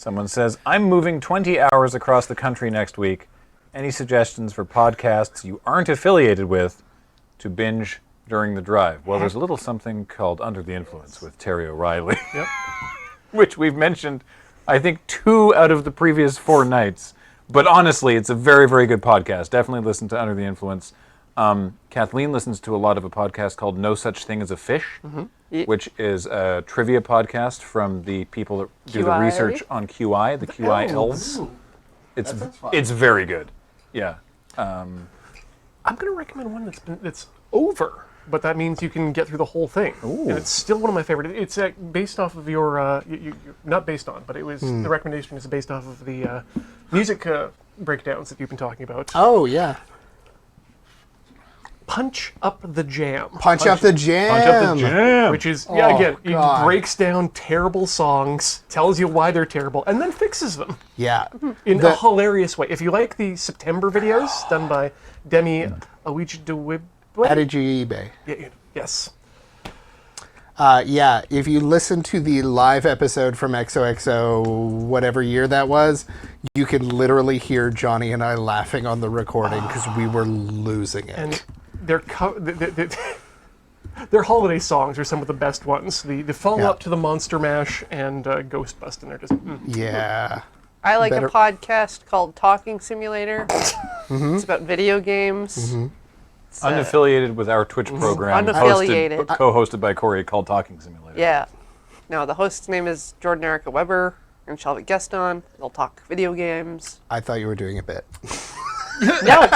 Someone says, I'm moving 20 hours across the country next week. Any suggestions for podcasts you aren't affiliated with to binge during the drive? Well, there's a little something called Under the Influence with Terry O'Reilly, Yep. which we've mentioned, I think, 2 out of the previous 4 nights. But honestly, it's a very, very good podcast. Definitely listen to Under the Influence. Kathleen listens to a lot of a podcast called No Such Thing as a Fish, which is a trivia podcast from the people that do the research on QI, the QI elves. It's very good. Yeah. I'm going to recommend one that's over, but that means you can get through the whole thing. Ooh. And it's still one of my favorite. It's based off of your, not based on, but it was, the recommendation is based off of the music breakdowns that you've been talking about. Oh, yeah. Punch Up the Jam. Punch Up the Jam. Punch Up the Jam. Which is, God. it breaks down terrible songs, tells you why they're terrible, and then fixes them. Yeah. In a hilarious way. If you like the September videos done by Demi Awidjidewibe. Adidjibe. Yes. Yeah, if you listen to the live episode from XOXO, whatever year that was, you can literally hear Johnny and I laughing on the recording because we were losing it. And their holiday songs are some of the best ones. The follow-up to the Monster Mash and Ghost Bustin' are just... Yeah. I like a podcast called Talking Simulator. It's about video games. It's, Unaffiliated with our Twitch program. Unaffiliated. Co-hosted by Corey, called Talking Simulator. Yeah. No, the host's name is Jordan Erica Weber, and she'll have a guest on. They'll talk video games. I thought you were doing a bit. No,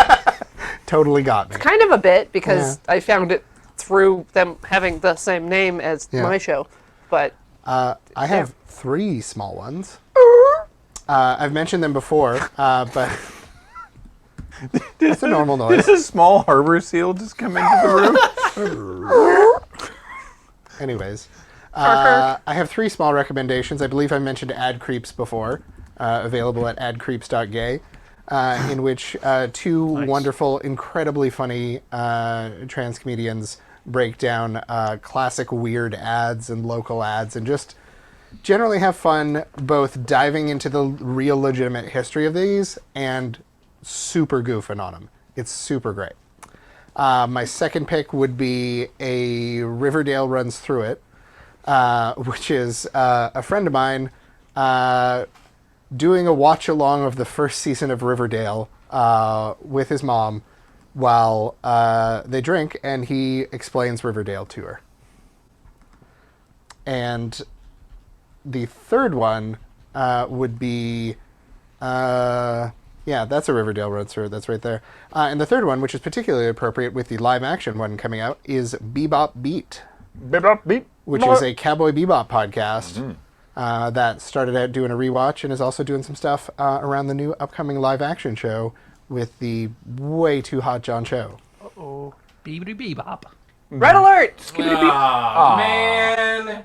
Totally got me. kind of a bit, because I found it through them having the same name as my show. But I have 3 small ones. I've mentioned them before, but that's a normal noise. Did a small harbor seal just come into the room? Anyways, I have 3 small recommendations. I believe I mentioned Ad Creeps before, available at adcreeps.gay, in which 2 wonderful, incredibly funny trans comedians break down classic weird ads and local ads and just generally have fun both diving into the real legitimate history of these and super goofing on them. It's super great. My second pick would be a Riverdale Runs Through It, which is a friend of mine doing a watch along of the first season of Riverdale with his mom while they drink, and he explains Riverdale to her. And the third one would be... yeah, that's a Riverdale Road Through. That's right there. And the third one, which is particularly appropriate with the live action one coming out, is Bebop Beat. Bebop Beat. Which is a Cowboy Bebop podcast that started out doing a rewatch and is also doing some stuff around the new upcoming live action show with the way too hot John Cho. Uh-oh. Beebity bebop. Red alert! Oh, man.